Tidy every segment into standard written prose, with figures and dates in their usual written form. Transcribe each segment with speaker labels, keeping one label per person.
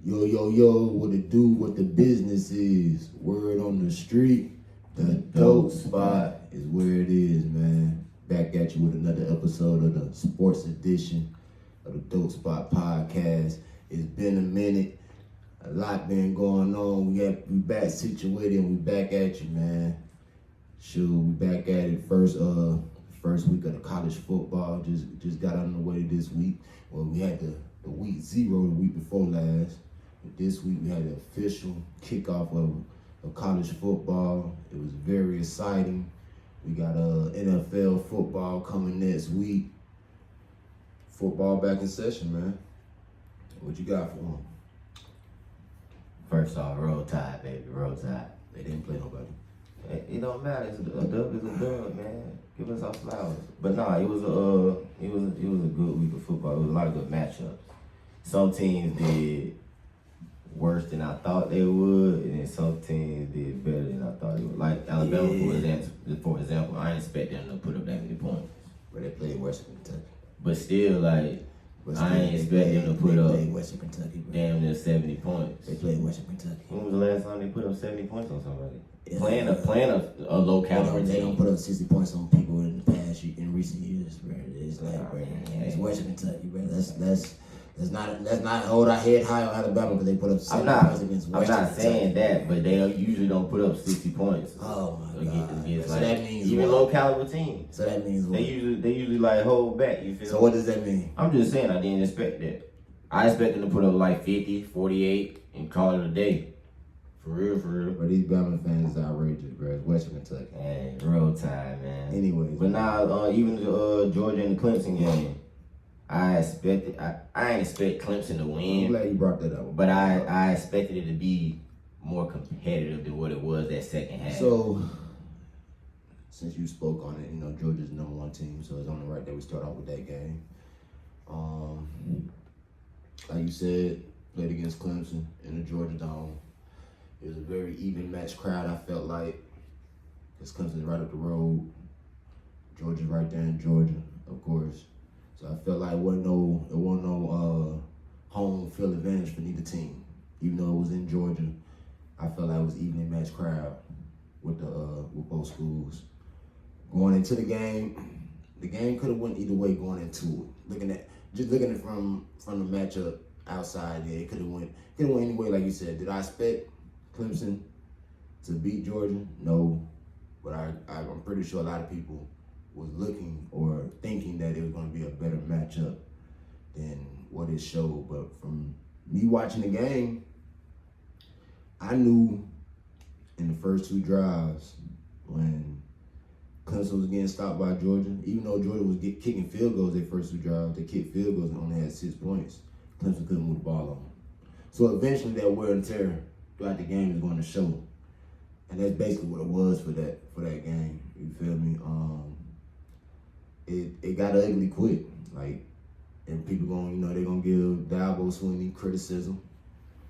Speaker 1: Yo, yo, yo, what it do, what the business is. Word on the street, the dope spot is where it is, man. Back at you with another episode of the sports edition of the Dope Spot podcast. It's been a minute, a lot been going on. We back situated and we back at you, man. Shoot, we back at it. First week of the college football just got underway this week. Well, we had the week 0 the week before last. But this week we had the official kickoff of college football. It was very exciting. We got NFL football coming next week. Football back in session, man. What you got for them?
Speaker 2: First off, Roll Tide, baby, Roll Tide.
Speaker 1: They didn't play nobody.
Speaker 2: It don't matter. It's a dub is a dub, man. Give us our flowers. But nah, it was a good week of football. It was a lot of good matchups. Some teams did worse than I thought they would, and then some teams did better than I thought they would. Like Alabama, for example, I didn't expect them to put up that many points.
Speaker 1: But they played Western Kentucky.
Speaker 2: But still, like, I ain't expect them to put up
Speaker 1: Western Kentucky, bro.
Speaker 2: damn near 70 points.
Speaker 1: They played Western Kentucky.
Speaker 2: When was the last time they put up 70 points on somebody? Yeah. Playing a low caliber team.
Speaker 1: They don't put up 60 points on people in the past in recent years, bro. It's like, bro, it's Western Kentucky, bro. Let's not hold our head high on Alabama because they put up 70 points against Western Kentucky.
Speaker 2: I'm not saying that, but they usually don't put up 60 points.
Speaker 1: Oh my God.
Speaker 2: Against
Speaker 1: so
Speaker 2: like,
Speaker 1: that means
Speaker 2: even low caliber teams.
Speaker 1: So that means what?
Speaker 2: They usually like hold back, you feel
Speaker 1: So what does that mean?
Speaker 2: I'm just saying I didn't expect that. I expected them to put up like 50, 48 and call it a day. For real.
Speaker 1: But these Bama fans is outrageous, bro. It's Western Kentucky.
Speaker 2: Man, Roll Tide, man.
Speaker 1: Anyways.
Speaker 2: But now, even the Georgia and the Clemson game, I ain't expect Clemson to win.
Speaker 1: I'm glad you brought that up.
Speaker 2: But I expected it to be more competitive than what it was that second half.
Speaker 1: So, since you spoke on it, Georgia's the #1 team, so it's only right that we start off with that game. Like you said, played against Clemson in the Georgia Dome. It was a very even match crowd, I felt like. Because Clemson's right up the road. Georgia's right there in Georgia, of course. So I felt like it wasn't no home field advantage for neither team. Even though it was in Georgia, I felt like it was an evenly matched crowd with both schools. Going into the game could have went either way going into it. Looking at it from the matchup outside, yeah, it could have went any way, like you said. Did I expect Clemson to beat Georgia? No, but I'm pretty sure a lot of people was looking or thinking that it was going to be a better matchup than what it showed. But from me watching the game, I knew in the first 2 drives when Clemson was getting stopped by Georgia, even though Georgia was kicking field goals their first 2 drives, they kicked field goals and only had 6 points. Clemson couldn't move the ball on them. So eventually that wear and tear throughout the game is going to show. And that's basically what it was for that game. You feel me? It got ugly quick. Like, and people they're gonna give Dabo Swinney criticism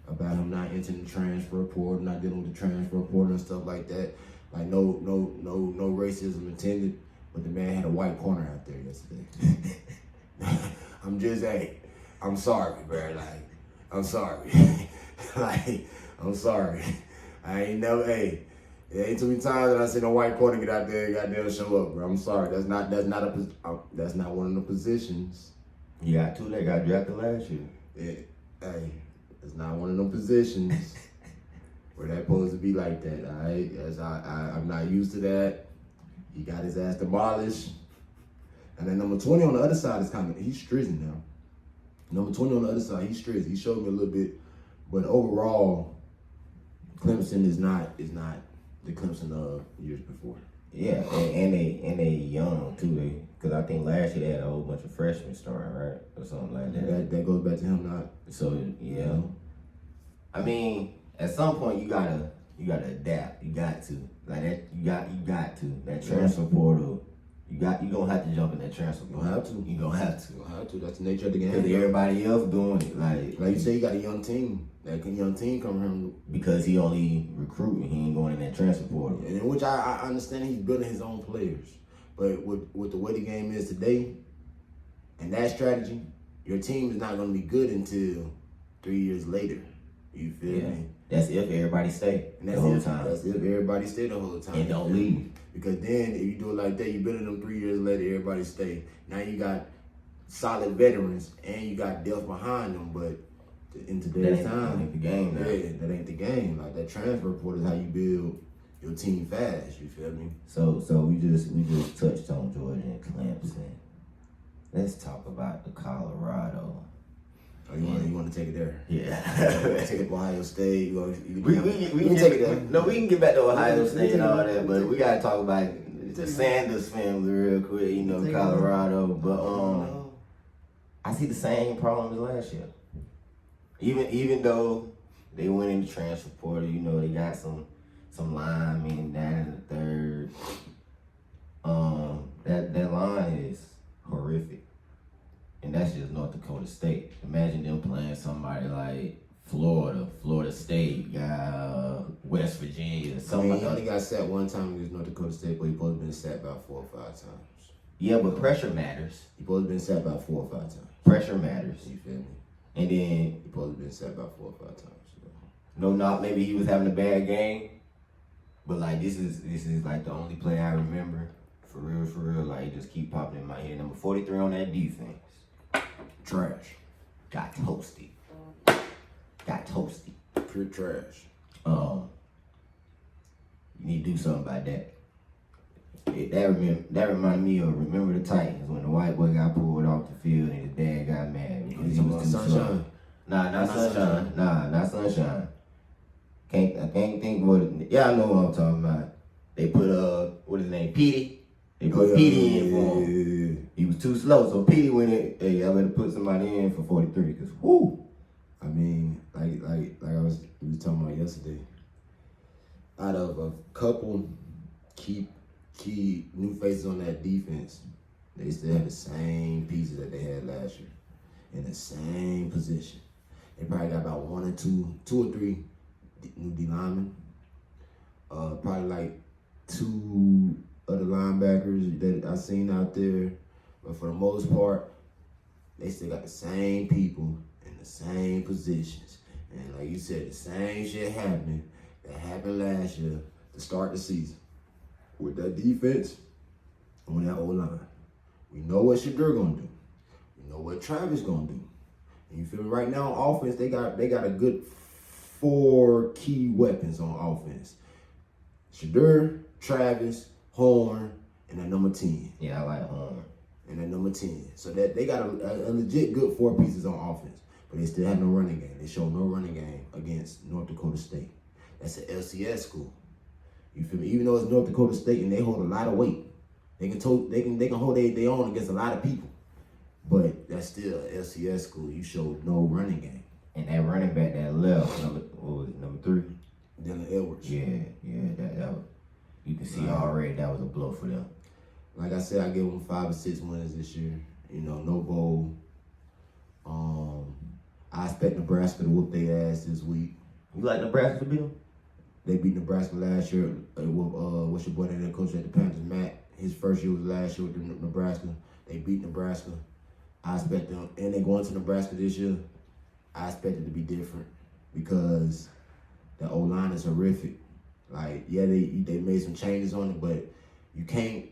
Speaker 1: about him not entering the transfer portal, not dealing with the transfer portal and stuff like that. Like no racism intended, but the man had a white corner out there yesterday. I'm sorry, bro. Like, I'm sorry. Like, I'm sorry. I ain't never, it ain't too many times that I seen a white corner get out there and goddamn show up, bro. I'm sorry. That's not one of the positions.
Speaker 2: You got 2 that got drafted last year.
Speaker 1: It's not one of them positions where that's supposed to be like that, all right? I'm not used to that. He got his ass demolished. And then number 20 on the other side he's strizzing now. Number 20 on the other side, he's strizzing. He showed me a little bit. But overall, Clemson is not the Clemson of years before.
Speaker 2: Yeah, and they young too. Because I think last year they had a whole bunch of freshmen starting, right, or something like that.
Speaker 1: That goes back to him not.
Speaker 2: So yeah, I mean, at some point you gotta adapt. You got to like that. You got to that transfer portal. You gonna have to jump in that transfer portal. You gonna have to.
Speaker 1: That's the nature of the game.
Speaker 2: Because everybody else doing it.
Speaker 1: Like you say, you got a young team. That young team coming from
Speaker 2: because he only recruiting. He ain't going in that transfer portal.
Speaker 1: And which I understand he's building his own players. But with the way the game is today, and that strategy, your team is not going to be good until 3 years later. You feel
Speaker 2: Yeah.
Speaker 1: me?
Speaker 2: That's if everybody stay
Speaker 1: And
Speaker 2: the whole time.
Speaker 1: That's if everybody stay the whole time.
Speaker 2: And don't leave.
Speaker 1: Because then if you do it like that, you build them 3 years later, everybody stay. Now you got solid veterans and you got depth behind them, but in today's time,
Speaker 2: that ain't the game now.
Speaker 1: Yeah, that ain't the game. Like that transfer portal is how you build your team fast. You feel me?
Speaker 2: So we just touched on Georgia and Clemson. Let's talk about the Colorado.
Speaker 1: Oh, you want to take it there?
Speaker 2: Yeah.
Speaker 1: Take it to Ohio State.
Speaker 2: We can take it there. No, we can get back to Ohio State and all that, but we gotta talk about the Sanders family real quick. You know, Colorado. But I see the same problem as last year. Even though they went in the transfer portal, you know, they got some linemen down in the third. That line is horrific. And that's just North Dakota State. Imagine them playing somebody like Florida State, West Virginia, something like
Speaker 1: he
Speaker 2: that.
Speaker 1: only got sacked one time against North Dakota State, but he supposed to been sacked about 4 or 5 times.
Speaker 2: Yeah, but pressure matters.
Speaker 1: He supposed to been sacked about 4 or 5 times.
Speaker 2: Pressure matters.
Speaker 1: You feel me?
Speaker 2: And then,
Speaker 1: He supposed to been sacked about 4 or 5 times.
Speaker 2: no, not maybe he was having a bad game, but like this is like the only play I remember for real. Like it just keep popping in my head. Number 43 on that defense.
Speaker 1: Trash.
Speaker 2: Got toasty.
Speaker 1: Pure trash.
Speaker 2: You need to do something about that. That reminded me of Remember the Titans when the white boy got pulled off the field and his dad got mad because he was too slow.
Speaker 1: Sunshine.
Speaker 2: Nah, not Sunshine. Nah, not Sunshine. I can't think what it, yeah, I know what I'm talking about. They put what his name? Petey. They put Petey in for him. He was too slow, so Petey went in. Hey, I better put somebody in for 43 because whoo.
Speaker 1: I mean, like we was talking about yesterday. Out of a couple key new faces on that defense, they still have the same pieces that they had last year in the same position. They probably got about 1 or 2 or 3 new D linemen. Probably like 2 other linebackers that I seen out there, but for the most part, they still got the same people in the same positions. And like you said, the same shit happening that happened last year to start the season. With that defense and with that O-line. We know what Shedeur gonna do. We know what Travis gonna do. And you feel me? Right now on offense, they got a good 4 key weapons on offense. Shedeur, Travis, Horn, and that number 10.
Speaker 2: Yeah, I like Horn.
Speaker 1: And that number 10. So that they got a legit good 4 pieces on offense. But they still have no running game. They show no running game against North Dakota State. That's an LCS school. You feel me? Even though it's North Dakota State and they hold a lot of weight, they can hold their own against a lot of people. But that's still an LCS school. You showed no running game.
Speaker 2: And that running back that left, number 3?
Speaker 1: Dylan Edwards.
Speaker 2: Yeah, that was, you can see already that was a blow for them.
Speaker 1: Like I said, I give them 5 or 6 wins this year. You know, no bowl. I expect Nebraska to whoop their ass this week.
Speaker 2: You like Nebraska to beat them?
Speaker 1: They beat Nebraska last year. What's your boy that coach at the Panthers, Matt? His first year was last year with Nebraska. They beat Nebraska. I expect them, and they're going to Nebraska this year. I expect it to be different because the O-line is horrific. Like, yeah, they made some changes on it, but you can't.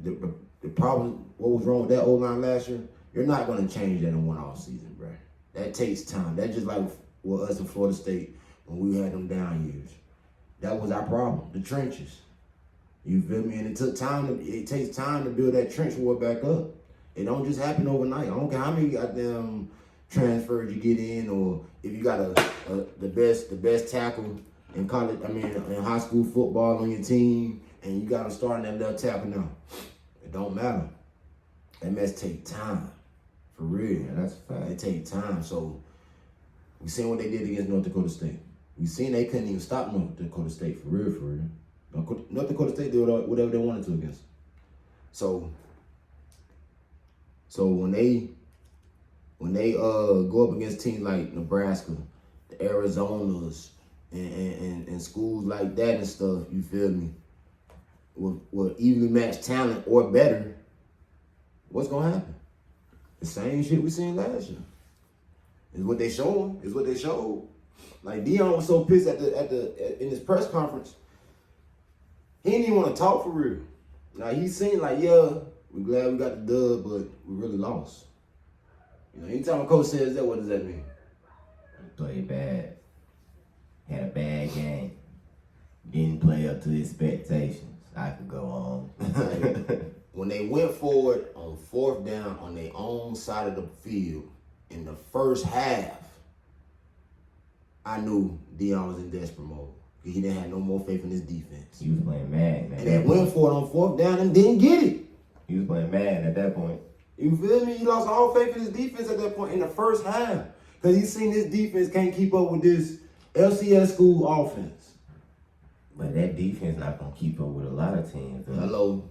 Speaker 1: The problem, what was wrong with that O-line last year? You're not going to change that in one off season, bro. That takes time. That's just like with us in Florida State when we had them down years. That was our problem, the trenches. You feel me? And it takes time to build that trench war back up. It don't just happen overnight. I don't care how many goddamn transfers you get in, or if you got the best tackle in college, in high school football on your team, and you got to start that left tackle now. It don't matter. That mess take time, for real.
Speaker 2: Yeah, that's a fact.
Speaker 1: It take time. So we seen what they did against North Dakota State. We seen they couldn't even stop North Dakota State, for real. North Dakota State did whatever they wanted to against them. So when they go up against teams like Nebraska, the Arizonas, and schools like that and stuff, you feel me, with evenly matched talent or better, what's gonna happen? The same shit we seen last year. Is what they showed. Like Deion was so pissed in his press conference, he didn't even want to talk for real. Now he seemed like, yeah, we're glad we got the dub, but we really lost. You know, anytime a coach says that, what does that mean?
Speaker 2: Played bad. Had a bad game. Didn't play up to expectations. I could go on.
Speaker 1: When they went forward on 4th down on their own side of the field in the first half, I knew Deion was in desperate mode. He didn't have no more faith in his defense.
Speaker 2: He was playing mad, man.
Speaker 1: And they went for it on 4th down and didn't get it.
Speaker 2: He was playing mad at that point.
Speaker 1: You feel me? He lost all faith in his defense at that point in the first half. Because he seen his defense can't keep up with this LCS school offense.
Speaker 2: But that defense not going to keep up with a lot of teams. Though.
Speaker 1: Hello.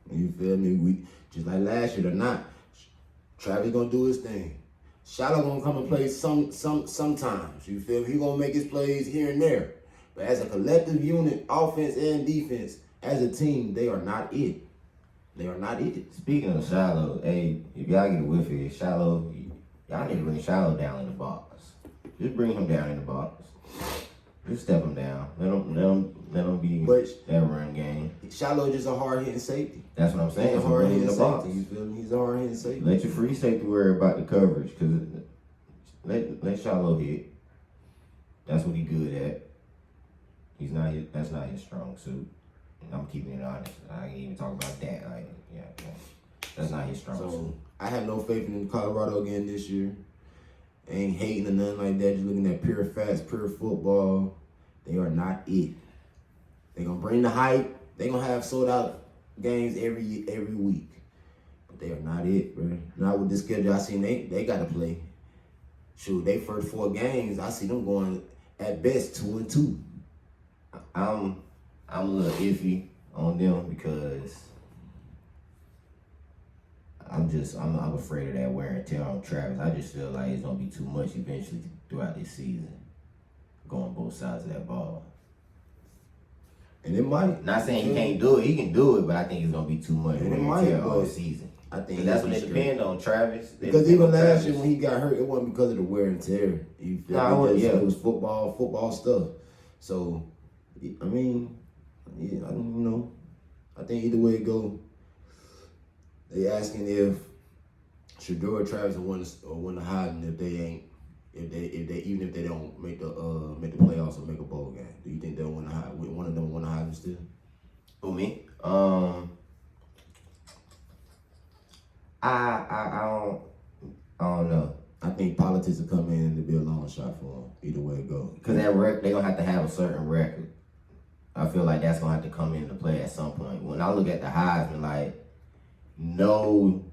Speaker 1: You feel me? We just like last year, they're not. Travis gonna do his thing. Shiloh gonna come and play sometimes. You feel me? He gonna make his plays here and there. But as a collective unit, offense and defense, as a team, they are not it. They are not it.
Speaker 2: Speaking of Shiloh, hey, if y'all get a whiff of it, Shiloh, y'all need to bring Shiloh down in the box. Just bring him down in the box. Just step him down. Let him be that run game.
Speaker 1: Shiloh just a hard hitting safety.
Speaker 2: That's what I'm saying.
Speaker 1: He's a hard hitting
Speaker 2: box.
Speaker 1: safety. You feel me? He's a hard hitting safety.
Speaker 2: Let your free safety worry about the coverage, cause let Shiloh hit. That's what he's good at. That's not his strong suit. I'm keeping it honest. I ain't even talk about that. That's not his strong suit.
Speaker 1: I have no faith in Colorado again this year. Ain't hating or nothing like that. Just looking at pure facts, pure football. They are not it. They gonna bring the hype. They gonna have sold out games every week. But they are not it, bro. Not with this schedule I seen they gotta play. Shoot, they first 4 games, I see them going at best 2-2.
Speaker 2: I'm a little iffy on them because I'm afraid of that wear and tear on Travis. I just feel like it's gonna be too much eventually throughout this season, going both sides of that ball.
Speaker 1: And it might.
Speaker 2: Not saying he can't do it. He can do it, but I think it's gonna be too much wear and tear all season.
Speaker 1: I think
Speaker 2: that's what it depends on Travis.
Speaker 1: Because even last year when he got hurt, it wasn't because of the wear and tear. You feel me? It was football stuff. So, I mean, yeah, I don't know. I think either way it go, they asking if Shedeur or Travis will win the Heisman if they don't make the playoffs or make a bowl game. Do you think they'll win the Heisman? One of them win the Heisman still?
Speaker 2: Who, me? I don't know.
Speaker 1: I think politics will come in to be a long shot for them. Either way it goes.
Speaker 2: Because that record, they're gonna have to have a certain record. I feel like that's gonna have to come into play at some point. When I look at the Heisman, like, no,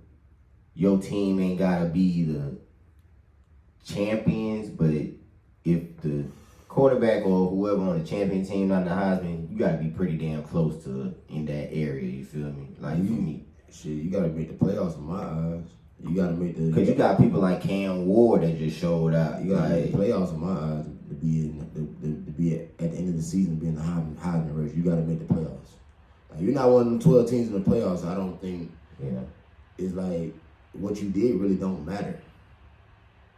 Speaker 2: your team ain't gotta be the champions, but if the quarterback or whoever on the champion team not the Heisman, you gotta be pretty damn close to in that area. You feel me? Like for me,
Speaker 1: shit, you gotta make the playoffs in my eyes. You gotta make the
Speaker 2: because you got people like Cam Ward that just showed out.
Speaker 1: You gotta make the playoffs in my eyes to be at the end of the season, be in the Heisman race. You gotta make the playoffs. Like, you're not one of them 12 teams in the playoffs. I don't think.
Speaker 2: Yeah.
Speaker 1: It's like what you did really don't matter.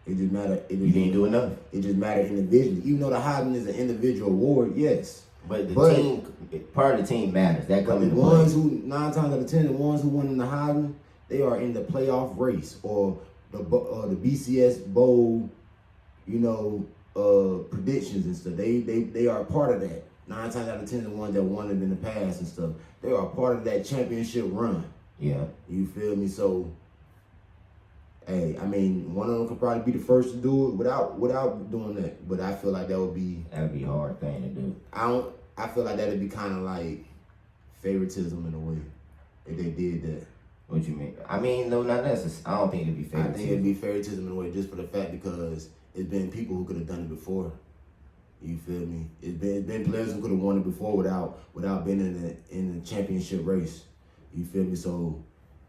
Speaker 1: It just matter.
Speaker 2: You didn't do enough.
Speaker 1: It just matters individually. Even though the Heisman is an individual award, yes.
Speaker 2: But team, part of the team matters. That comes into play.
Speaker 1: The ones who 9 times out of 10, the ones who won in the Heisman, they are in the playoff race or the BCS Bowl, predictions and stuff. They are part of that. 9 times out of 10, the ones that won it in the past and stuff, they are part of that championship run.
Speaker 2: Yeah.
Speaker 1: You feel me? So, hey, I mean, one of them could probably be the first to do it without doing that. But I feel like that would be
Speaker 2: a hard thing to do.
Speaker 1: I feel like that'd be kind of like favoritism in a way if they did that.
Speaker 2: What you mean? I mean, no, not necessarily. I don't think it'd be favoritism.
Speaker 1: I think it'd be favoritism in a way just for the fact because it's been people who could have done it before. You feel me? It's been players who could have won it before without being in the championship race. You feel me? So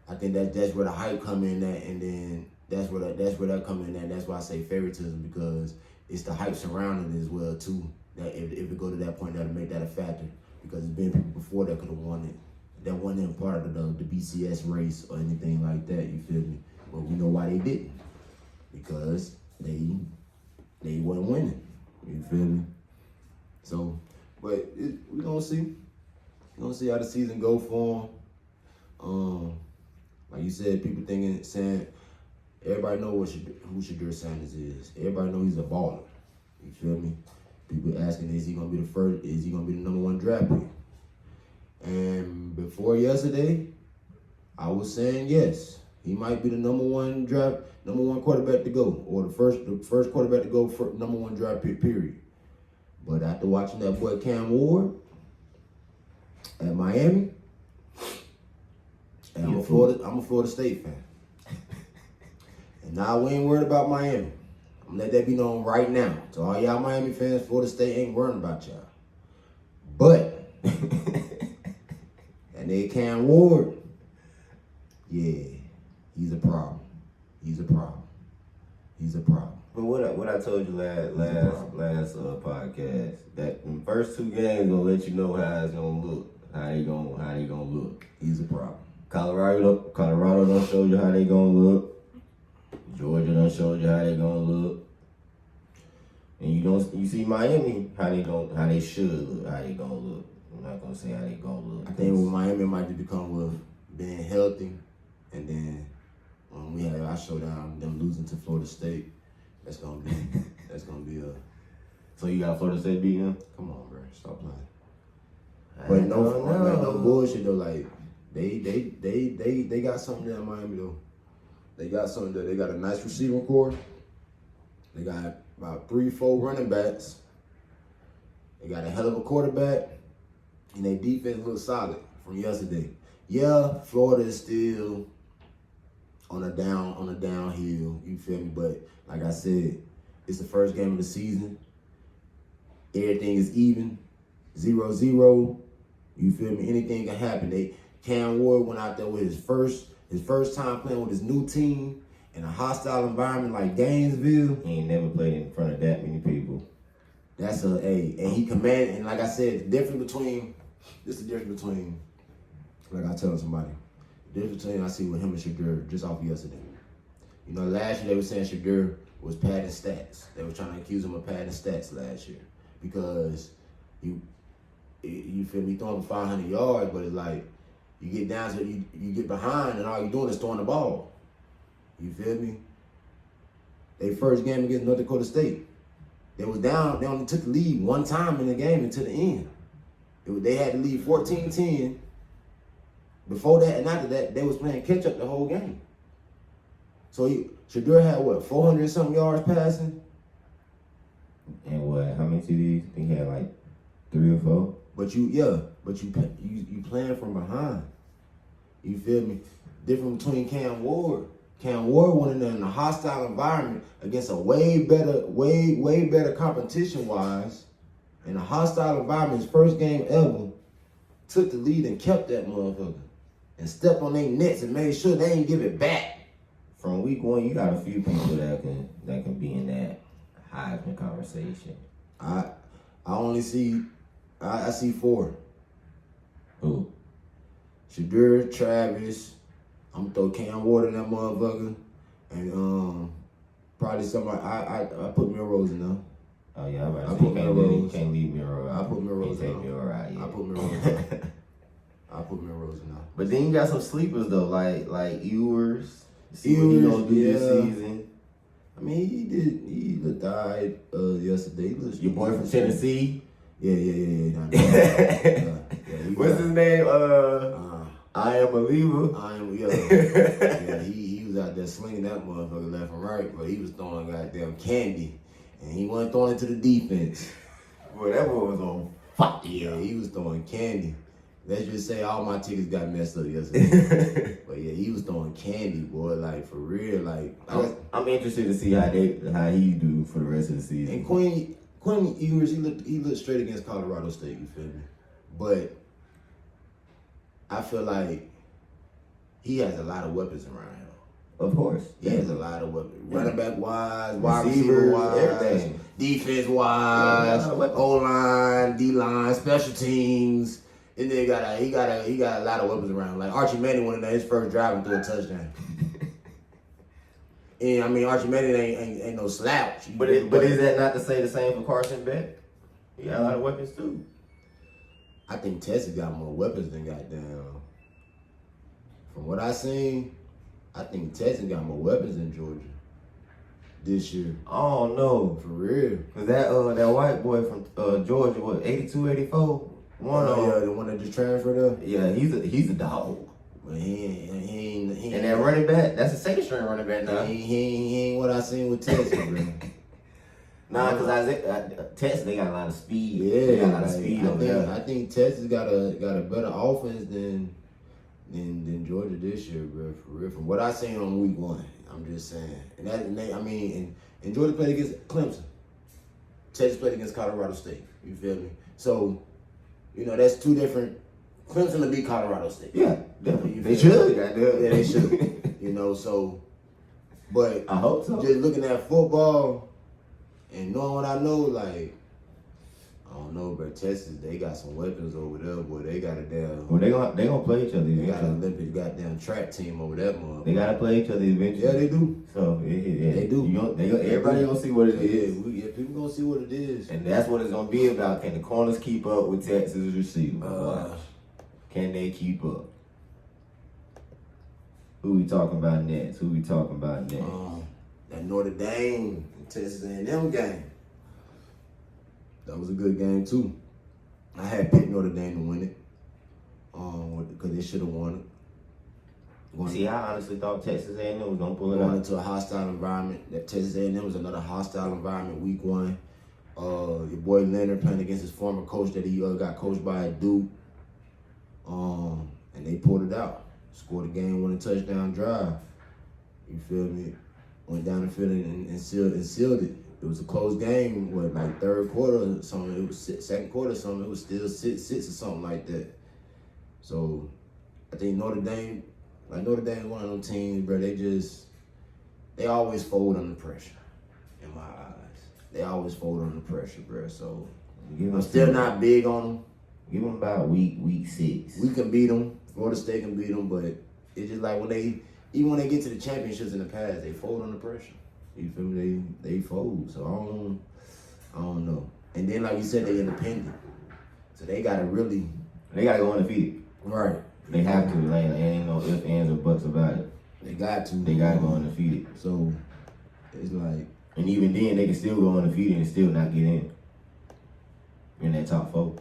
Speaker 1: I think that's where the hype come in at, and then that's where that come in at. That's why I say favoritism because it's the hype surrounding it as well too. That if it go to that point, that'll make that a factor because there's been people before that could have won it, that wasn't in part of the BCS race or anything like that. You feel me? But we know why they didn't because they wasn't winning. feel me? So, but we gonna see. We gonna see how the season go for him. Like you said, people saying everybody know who Shedeur Sanders is. Everybody know he's a baller. You feel me? People asking, is he gonna be the first? Is he gonna be the number 1 draft pick? And before yesterday, I was saying yes. He might be the number 1 quarterback to go, or the first quarterback to go for number 1 draft pick, period. But after watching that boy Cam Ward at Miami, and I'm a Florida State fan. And now we ain't worried about Miami. I'm gonna let that be known right now. To all y'all Miami fans, Florida State ain't worrying about y'all. But and they Cam Ward, yeah, he's a problem. He's a problem. He's a problem.
Speaker 2: But what I told you last podcast, that the first 2 games gonna let you know how it's gonna look, how he gonna look.
Speaker 1: He's a problem.
Speaker 2: Colorado done showed you how they gonna look. Georgia done showed you how they gonna look. And you see Miami how they should look, how they gonna look. I'm not gonna say how they gonna look.
Speaker 1: I think with Miami might just become with being healthy, and then when we have our showdown, them losing to Florida State, that's gonna be a.
Speaker 2: So you got Florida State beating them?
Speaker 1: Come on, bro, stop playing. But no bullshit though. Like they got something there in Miami though. They got something there. They got a nice receiving core. They got about 3-4 running backs. They got a hell of a quarterback, and their defense looks solid from yesterday. Yeah, Florida is still on a downhill. You feel me? But like I said, it's the first game of the season. Everything is even, 0-0. You feel me? Anything can happen. Cam Ward went out there with his first time playing with his new team in a hostile environment like Gainesville.
Speaker 2: He ain't never played in front of that many people.
Speaker 1: That's and he commanded, and like I said, the difference between, like I tell somebody, the difference between I see with him and Shedeur just off yesterday. You know, last year they were saying Shedeur was padding stats. They were trying to accuse him of padding stats last year because you feel me, throwing 500 yards, but it's like you get down to you get behind and all you're doing is throwing the ball. You feel me? They first game against North Dakota State, they was down. They only took the lead one time in the game until the end. They had to lead 14-10. Before that and after that, they was playing catch up the whole game. So Shedeur had what, 400 something yards passing?
Speaker 2: And what? How many TDs? I think he had like 3 or 4.
Speaker 1: But you playing from behind. You feel me? Different between Cam Ward. Cam Ward went in there in a hostile environment against a way better competition wise. In a hostile environment, his first game ever, took the lead and kept that motherfucker. And stepped on their nets and made sure they ain't give it back.
Speaker 2: From week 1, you got a few people that can be in that Heisman conversation.
Speaker 1: I see 4.
Speaker 2: Who?
Speaker 1: Shedeur, Travis. I'm gonna throw Cam Ward in that motherfucker, and probably somebody. I put Milrose in there.
Speaker 2: Oh yeah, I'm about to
Speaker 1: I
Speaker 2: say,
Speaker 1: put Milrose.
Speaker 2: Can't leave Milrose out.
Speaker 1: I put Milrose
Speaker 2: Can't
Speaker 1: out.
Speaker 2: take Milrose out, yeah.
Speaker 1: I put Milrose. I put Milrose in there.
Speaker 2: But then you got some sleepers though, like Ewers. See what he gonna do this season.
Speaker 1: I mean, he looked alright yesterday.
Speaker 2: Your boy from Tennessee.
Speaker 1: Yeah.
Speaker 2: What's his name? I am a believer.
Speaker 1: Yeah, he was out there slinging that motherfucker left and right, but he was throwing goddamn candy, and he wasn't throwing it to the defense.
Speaker 2: Boy, that boy was on fire.
Speaker 1: Yeah, he was throwing candy. Let's just say all my tickets got messed up yesterday. But yeah, he was throwing candy, boy, like for real. Like
Speaker 2: I'm interested to see how he do for the rest of the season.
Speaker 1: And Quinn Ewers, he looked straight against Colorado State. You feel me? But I feel like he has a lot of weapons around him.
Speaker 2: Of course.
Speaker 1: He has a lot of weapons. Running back wise, wide receiver wise,
Speaker 2: everything.
Speaker 1: Defense wise, O-line, D-line, special teams. And then he got a lot of weapons around him. Like Archie Manning went in there his first drive and threw a touchdown. And I mean, Archimede ain't no slouch.
Speaker 2: But is that not to say the same for Carson Beck? He got a lot of weapons too.
Speaker 1: I think Texas got more weapons than goddamn. From what I seen, I think Texas got more weapons than Georgia this year.
Speaker 2: Oh no,
Speaker 1: For real.
Speaker 2: cause that white boy from Georgia, what 82, 84?
Speaker 1: Yeah, the one that just transferred up.
Speaker 2: Yeah, he's a dog.
Speaker 1: But he ain't.
Speaker 2: And that running back, that's a second string running back now.
Speaker 1: He ain't what I seen with Texas, bro.
Speaker 2: Nah, cause Texas they got a lot of speed.
Speaker 1: Yeah,
Speaker 2: they got a lot of speed over there.
Speaker 1: I think Texas got a better offense than Georgia this year, bro. For real, from what I seen on week 1, I'm just saying. And Georgia played against Clemson. Texas played against Colorado State. You feel me? So, that's two different. Clemson to beat Colorado State.
Speaker 2: Yeah, definitely. They
Speaker 1: feel
Speaker 2: should.
Speaker 1: me? Yeah, they should. So, but
Speaker 2: I hope so.
Speaker 1: just looking at football and knowing what I know, like, I don't know, bro. Texas, they got some weapons over there, boy. They got a damn.
Speaker 2: Well, they gonna play each other.
Speaker 1: They got an
Speaker 2: eventually.
Speaker 1: Olympic goddamn track team over that motherfucker.
Speaker 2: They gotta play each other eventually.
Speaker 1: Yeah, they do.
Speaker 2: So yeah,
Speaker 1: They do.
Speaker 2: Everybody gonna see what it is.
Speaker 1: Yeah, people gonna see what it is.
Speaker 2: And that's what it's gonna be about. Can the corners keep up with Texas receivers? Watch. Can they keep up? Who we talking about next?
Speaker 1: That Notre Dame, Texas A&M game. That was a good game too. I had picked Notre Dame to win it. Because they should have won it.
Speaker 2: See, I honestly thought Texas A&M was gonna pull it
Speaker 1: Going
Speaker 2: out.
Speaker 1: into a hostile environment. That Texas A&M was another hostile environment week 1. Your boy Leonard playing against his former coach that he got coached by at Duke. And they pulled it out. Scored a game-winning touchdown drive. You feel me? Went down the field and sealed it. It was a close game. Like third quarter or something? It was second quarter or something. It was still 6-6 or something like that. So I think Notre Dame is one of them teams, bro. They always fold under pressure. In my eyes, they always fold under pressure, bro. So I'm still not big on them.
Speaker 2: Give them about week 6.
Speaker 1: We can beat them. Florida State can beat them, but it's just like even when they get to the championships in the past, they fold under pressure. You feel me? They fold. So I don't know. And then, like you said, they independent. So they gotta
Speaker 2: go undefeated.
Speaker 1: Right.
Speaker 2: They have to. Like, ain't no ifs, ands, or buts about it.
Speaker 1: They got to.
Speaker 2: They gotta go undefeated.
Speaker 1: So it's like,
Speaker 2: and even then, they can still go undefeated and still not get in that top 4.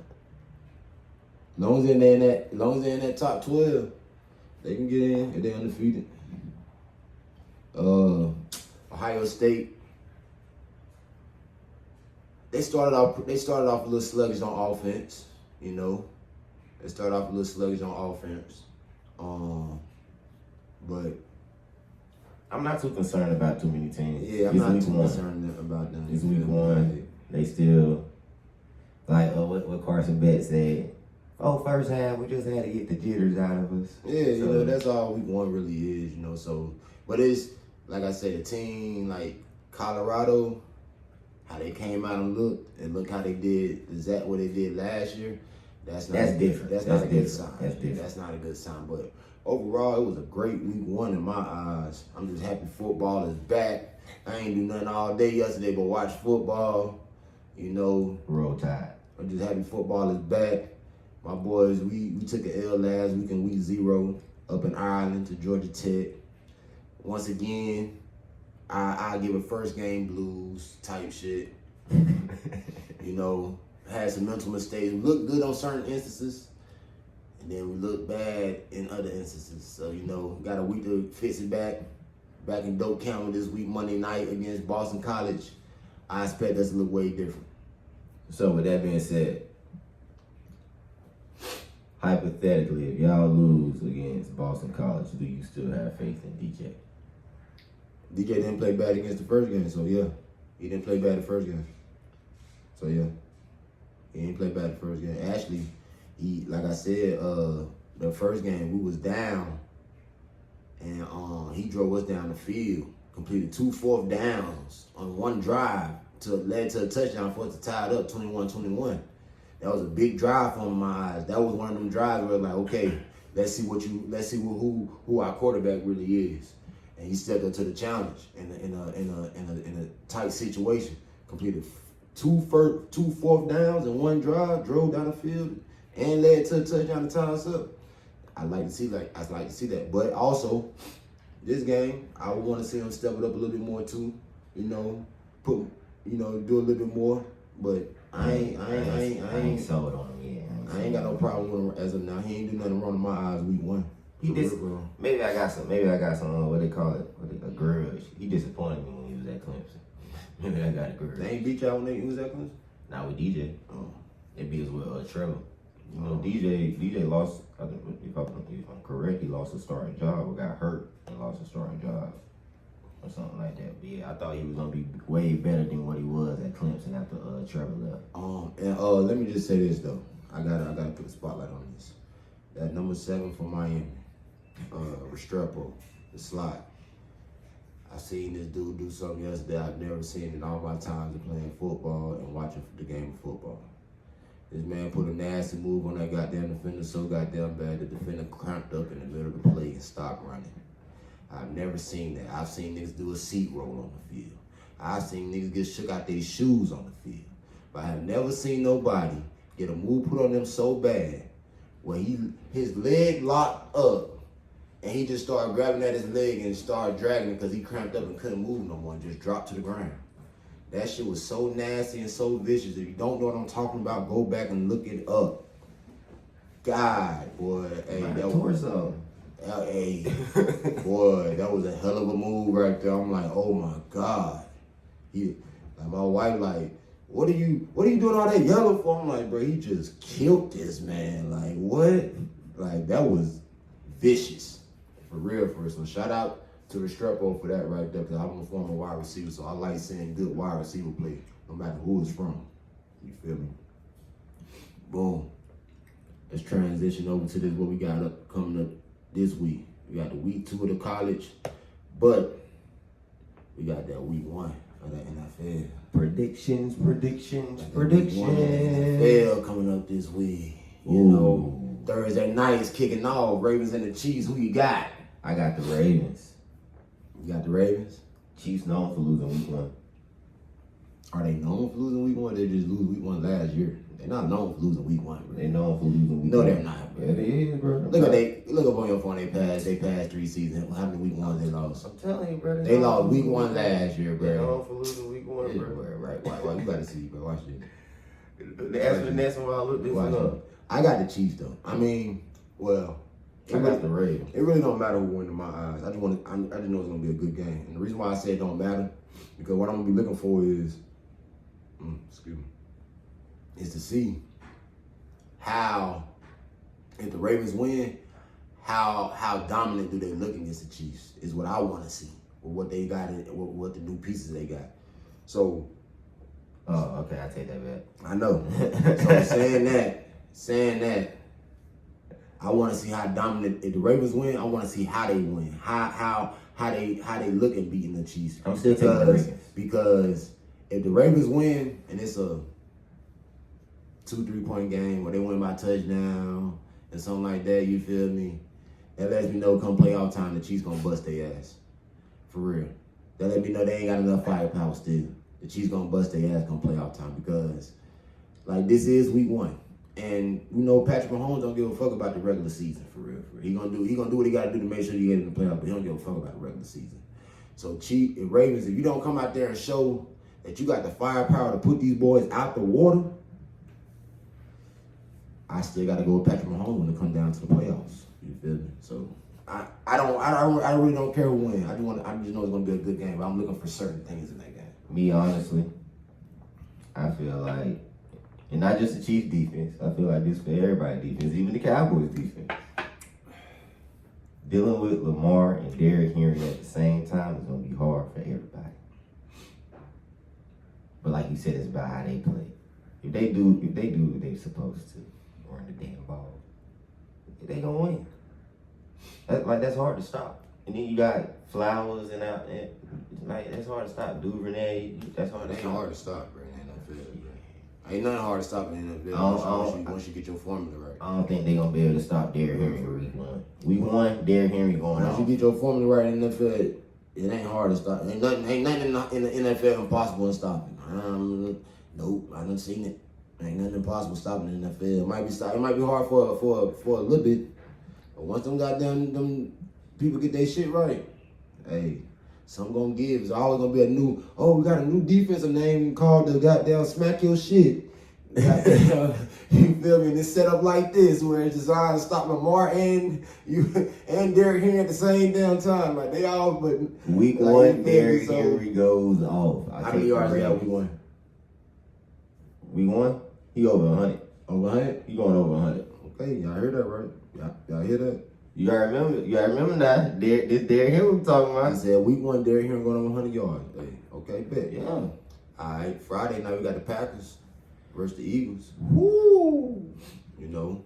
Speaker 1: long as they're in that top 12, they can get in if they're undefeated. Ohio State. They started off a little sluggish on offense, They started off a little sluggish on offense. But
Speaker 2: I'm not too concerned about too many teams.
Speaker 1: yeah, I'm not too concerned about them.
Speaker 2: It's week 1. They still, like what Carson Beck said, first half, we just had to get the jitters out of us.
Speaker 1: Yeah, so, that's all week 1 really is, So, but it's, like I said, a team like Colorado, how they came out and look how they did, exactly what they did last year. That's
Speaker 2: different.
Speaker 1: That's not a good sign.
Speaker 2: That's different.
Speaker 1: That's not a good sign. But overall, it was a great week 1 in my eyes. I'm just happy football is back. I ain't do nothing all day yesterday but watch football.
Speaker 2: Roll Tide.
Speaker 1: I'm just happy football is back. My boys, we took an L last week in week 0 up in Ireland to Georgia Tech. Once again, I give a first game blues type shit. Had some mental mistakes. We looked good on certain instances, and then we looked bad in other instances. So, got a week to fix it back. Back in Doak County this week, Monday night against Boston College. I expect us to look way different.
Speaker 2: So with that being said, hypothetically, if y'all lose against Boston College, do you still have faith in DJ?
Speaker 1: DJ didn't play bad against the first game, so yeah. He didn't play bad the first game. So yeah. He didn't play bad the first game. Actually, he, like I said, the first game we was down, and he drove us down the field, completed 2 fourth downs on one drive led to a touchdown for us to tie it up 21-21. That was a big drive from my eyes. That was one of them drives where like, okay, let's see who our quarterback really is. and he stepped up to the challenge in a tight situation. Completed two fourth downs and one drive, drove down the field, and led to a touchdown to tie us up. I'd like to see that. But also, this game, I would want to see him step it up a little bit more too. Do a little bit more. But I ain't
Speaker 2: sold on him yet.
Speaker 1: I ain't got no problem with him as of now. He ain't do nothing wrong in my eyes week 1.
Speaker 2: Maybe I got some what they call it, a grudge. He disappointed me when he was at Clemson. Maybe I got a grudge.
Speaker 1: They ain't beat y'all when he was at Clemson?
Speaker 2: Not with DJ. Oh. They beat us with Trevor. You know, DJ lost, I think, if I'm correct, he lost a starting job or got hurt and lost a starting job or something like that. But yeah, I thought he was going to be way better than what he was at Clemson after Trevor left.
Speaker 1: And let me just say this, though. I gotta put a spotlight on this. That number 7 for Miami, Restrepo, the slot. I seen this dude do something yesterday I've never seen in all my times of playing football and watching the game of football. This man put a nasty move on that goddamn defender so goddamn bad the defender cramped up in the middle of the play and stopped running. I've never seen that. I've seen niggas do a seat roll on the field. I've seen niggas get shook out their shoes on the field. But I have never seen nobody get a move put on them so bad where his leg locked up and he just started grabbing at his leg and started dragging it because he cramped up and couldn't move no more and just dropped to the ground. That shit was so nasty and so vicious. If you don't know what I'm talking about, go back and look it up. God, boy. Hey, that was boy, that was a hell of a move right there. I'm like, oh my God. My wife like, what are you doing all that yellow for? I'm like, bro, he just killed this man. Like, what? Like, that was vicious. For real. So shout out to Restrepo for that right there, because I'm a former wide receiver, so I like seeing good wide receiver play, no matter who it's from. You feel me? Boom. Let's transition over to this, what we got coming up this week. We got the week 2 of the college, but we got that week 1 of the NFL.
Speaker 2: Predictions.
Speaker 1: NFL coming up this week. You know, Thursday night is kicking off. Ravens and the Chiefs. Who you got?
Speaker 2: I got the Ravens.
Speaker 1: You got the Ravens?
Speaker 2: Chiefs known for losing week 1.
Speaker 1: Are they known for losing week 1? They just lose week 1 last year. They're not known for losing week 1, bro.
Speaker 2: They known for losing week 1.
Speaker 1: No, they're not, bro.
Speaker 2: Yeah, they is, bro.
Speaker 1: Look up on your phone. They passed 3 seasons. How many week 1s they lost?
Speaker 2: I'm telling you, bro.
Speaker 1: They lost week 1 last year, bro.
Speaker 2: They known for losing week 1,
Speaker 1: yeah,
Speaker 2: bro.
Speaker 1: Right. Why you gotta see, bro? Watch this.
Speaker 2: The answer to the next one while I look this one up.
Speaker 1: I got the Chiefs though. I mean, well,
Speaker 2: I got the Ravens.
Speaker 1: It really don't matter who wins in my eyes. I just know it's gonna be a good game. And the reason why I say it don't matter, because what I'm gonna be looking for is, is to see how, if the Ravens win, how dominant do they look against the Chiefs is what I want to see. With what they got, what the new pieces they got. So.
Speaker 2: Oh, okay, I take that back.
Speaker 1: I know. So saying that, I want to see how dominant. If the Ravens win, I want to see how they win. How they look at beating the Chiefs.
Speaker 2: I'm still taking the Ravens.
Speaker 1: Because if the Ravens win and it's a 2-3 point game or they win by touchdown and something like that, you feel me? That lets me know come playoff time the Chiefs gonna bust their ass. For real. That let me know they ain't got enough firepower still. The Chiefs gonna bust their ass come playoff time because, like, this is week 1, and we know Patrick Mahomes don't give a fuck about the regular season for real. He gonna do what he gotta do to make sure you get in the playoff, but he don't give a fuck about the regular season. So, Ravens, if you don't come out there and show that you got the firepower to put these boys out the water, I still gotta go with Patrick Mahomes when it comes down to the playoffs. You feel me? So. I really don't care who wins. I just know it's gonna be a good game. But I'm looking for certain things in that game.
Speaker 2: Me, honestly, I feel like, and not just the Chiefs defense, I feel like this for everybody's defense, even the Cowboys defense. Dealing with Lamar and Derrick Henry at the same time is gonna be hard for everybody. But like you said, it's about how they play. If they do what they're supposed to, run the damn ball, they gonna win. That's hard to stop. And then you got Flowers and that's hard to stop. Duvernay, that's hard to stop.
Speaker 1: Ain't hard to stop, bro. Ain't nothing hard to stop in the NFL once you get your formula right.
Speaker 2: I don't think they're gonna be able to stop Derrick Henry week 1. Week 1, Derrick Henry going
Speaker 1: Once
Speaker 2: off.
Speaker 1: you get your formula right in the NFL, It ain't hard to stop. Ain't nothing in the NFL impossible in stopping. Nope, I done seen it. Ain't nothing impossible stopping in the NFL. It might be hard for a little bit, but once them people get their shit right, hey, something gonna give. It's always gonna be we got a new defensive name called the goddamn smack your shit. Goddamn, you feel me? And it's set up like this, where it's designed to stop Lamar and Derrick Henry at the same damn time. Like they all, but
Speaker 2: week
Speaker 1: like,
Speaker 2: one, Derrick Henry goes off.
Speaker 1: How many yards he got week one?
Speaker 2: Week one, he over 100.
Speaker 1: Over 100?
Speaker 2: He going over 100.
Speaker 1: Okay, y'all heard that right? Y'all hear that?
Speaker 2: You gotta remember that. This Derrick Henry we talking
Speaker 1: I
Speaker 2: about.
Speaker 1: said week one, Derrick Henry going over 100 yards. Hey, okay, bet.
Speaker 2: Yeah.
Speaker 1: All right, Friday night we got the Packers versus the Eagles.
Speaker 2: Woo.
Speaker 1: You know,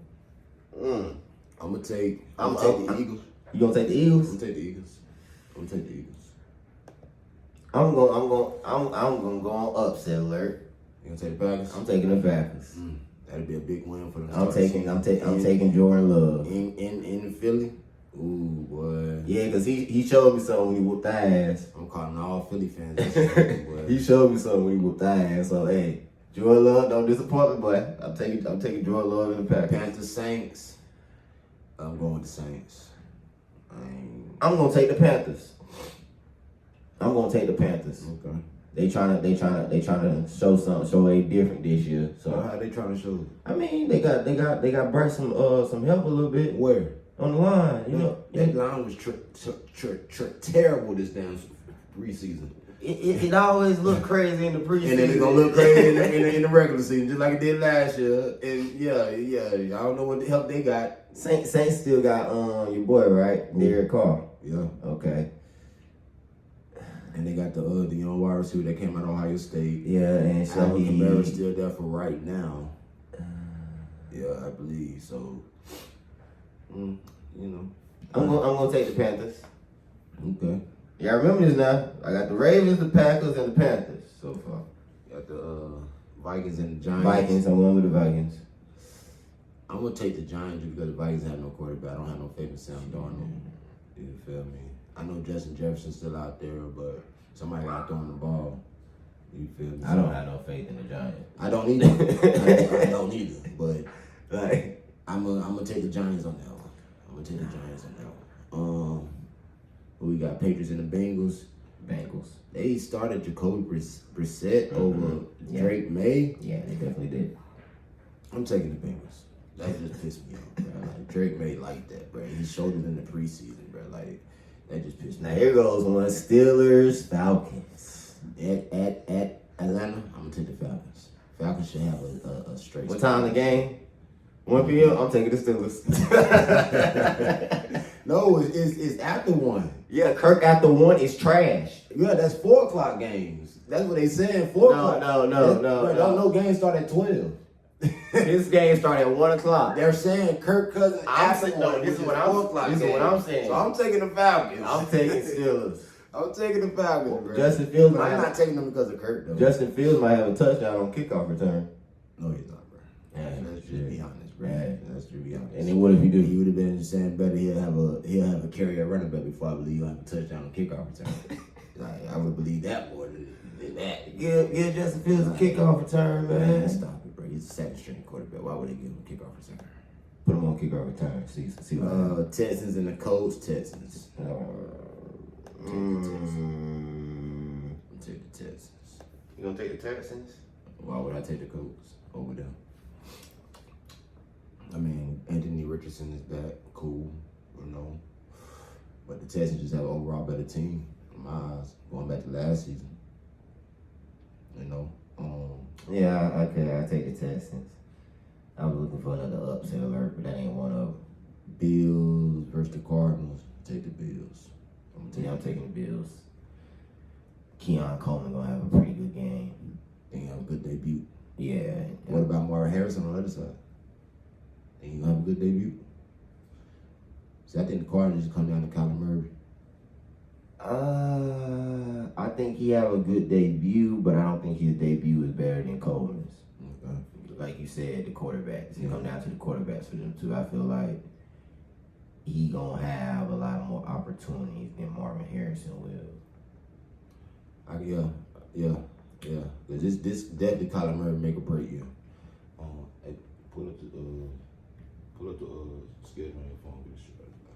Speaker 2: Mm.
Speaker 1: I'm gonna take the Eagles.
Speaker 2: You gonna take the
Speaker 1: I'm
Speaker 2: Eagles?
Speaker 1: gonna take the Eagles. I'm gonna take the Eagles.
Speaker 2: I'm gonna go on upset alert.
Speaker 1: You gonna take the Packers?
Speaker 2: I'm taking the Packers.
Speaker 1: That'd be a big win for them.
Speaker 2: I'm taking Jordan Love.
Speaker 1: In Philly. Ooh, boy.
Speaker 2: Yeah, cause he showed me something when he whooped that ass.
Speaker 1: I'm calling all Philly fans. Boy.
Speaker 2: He showed me something when he whooped that ass. So hey, Jordan Love, don't disappoint me, boy. I'm taking Jordan Love in the Packers.
Speaker 1: Panthers Saints. I'm going with the Saints.
Speaker 2: I'm gonna take the Panthers. I'm gonna take the Panthers.
Speaker 1: Okay.
Speaker 2: They trying to show something, show they different this year. So
Speaker 1: how they trying to show?
Speaker 2: I mean, they got burst some help a little bit.
Speaker 1: Where?
Speaker 2: On the line, you know.
Speaker 1: That line was terrible this damn preseason.
Speaker 2: It always look crazy in the preseason.
Speaker 1: And then it's gonna look crazy in the regular season, just like it did last year. And yeah, I don't know what the help they got.
Speaker 2: Saints still got your boy, right? Derek Carr.
Speaker 1: Yeah.
Speaker 2: Okay.
Speaker 1: And they got the young wide receiver that came out of Ohio State.
Speaker 2: Yeah, and so
Speaker 1: Alvin Kamara's still there for right now. Yeah, I believe so. You know,
Speaker 2: I'm gonna take the Panthers.
Speaker 1: okay.
Speaker 2: Yeah, remember this now. I got the Ravens, the Packers, and the Panthers so far.
Speaker 1: Got the Vikings and the Giants.
Speaker 2: Vikings. I'm going with the Vikings.
Speaker 1: I'm gonna take the Giants because the Vikings have no quarterback. I don't have no faith in Sam Darnold. You feel me? I know Justin Jefferson's still out there, but somebody got throwing the ball. You feel me?
Speaker 2: I don't have no faith in the Giants.
Speaker 1: I don't either. I don't either. But like, I'm gonna take the Giants on that one. I'm gonna take the Giants on that one. We got Patriots and the Bengals. They started Jacoby Brissett over Drake May.
Speaker 2: Yeah, they definitely did.
Speaker 1: I'm taking the Bengals. That just pissed me off, bro. Like, Drake May like that, bro. He showed it in the preseason, bro. Like, that just pissed me
Speaker 2: Now
Speaker 1: off.
Speaker 2: here goes one. Steelers, Falcons.
Speaker 1: At Atlanta, I'm gonna take the Falcons. Falcons should have a straight.
Speaker 2: What time the game? 1 p.m. I'm taking the Steelers.
Speaker 1: No, it's after 1.
Speaker 2: Yeah, Kirk after 1 is trash.
Speaker 1: Yeah, that's 4 o'clock games. That's what they saying. 4 o'clock.
Speaker 2: No.
Speaker 1: No games start at 12.
Speaker 2: This game started at 1 o'clock.
Speaker 1: They're saying Kirk Cousins after 1.
Speaker 2: This is what I'm saying.
Speaker 1: So I'm taking the Falcons.
Speaker 2: I'm taking Steelers.
Speaker 1: I'm taking the Falcons, bro.
Speaker 2: Justin Fields
Speaker 1: But
Speaker 2: might
Speaker 1: I'm not taking them because of Kirk, though.
Speaker 2: Justin Fields might have a touchdown on kickoff return.
Speaker 1: No, he's not, bro. Let's just be honest, bro.
Speaker 2: Yeah.
Speaker 1: Let's just be honest.
Speaker 2: And then what if he do?
Speaker 1: He would have been saying better. He'll have a carry at running back before I believe he'll have a touchdown on kickoff return. Like, I would believe that more than that.
Speaker 2: Give Justin Fields a kickoff return, man.
Speaker 1: Stop it, bro. He's a second string quarterback. Why would they give him a kickoff return?
Speaker 2: Put him on kickoff return. See what happens.
Speaker 1: Texans and the Colts. Texans.
Speaker 2: You
Speaker 1: Take the Texans.
Speaker 2: gonna take the Texans?
Speaker 1: Why would I take the Colts over them? I mean, Anthony Richardson is back, cool, you know. But the Texans just have an overall better team, in my eyes, going back to last season. You know.
Speaker 2: Yeah, okay, I take the Texans. I was looking for another upset alert, but that ain't one of them.
Speaker 1: Bills versus the Cardinals. Take the Bills.
Speaker 2: I'm taking the Bills. Keon Coleman gonna have a pretty good game.
Speaker 1: Think he'll have a good debut.
Speaker 2: Yeah.
Speaker 1: What about Marvin Harrison on the other side? Think he'll have a good debut? See, I think the Cardinals just come down to Kyler Murray.
Speaker 2: I think he have a good debut, but I don't think his debut is better than Coleman's.
Speaker 1: Okay.
Speaker 2: Like you said, the quarterbacks. It come down to the quarterbacks for them too. I feel like he gonna have a lot more opportunities than Marvin Harrison will.
Speaker 1: Yeah. This definitely Kyler Murray make or break you. Hey, pull up the schedule on your phone. Get shit right now.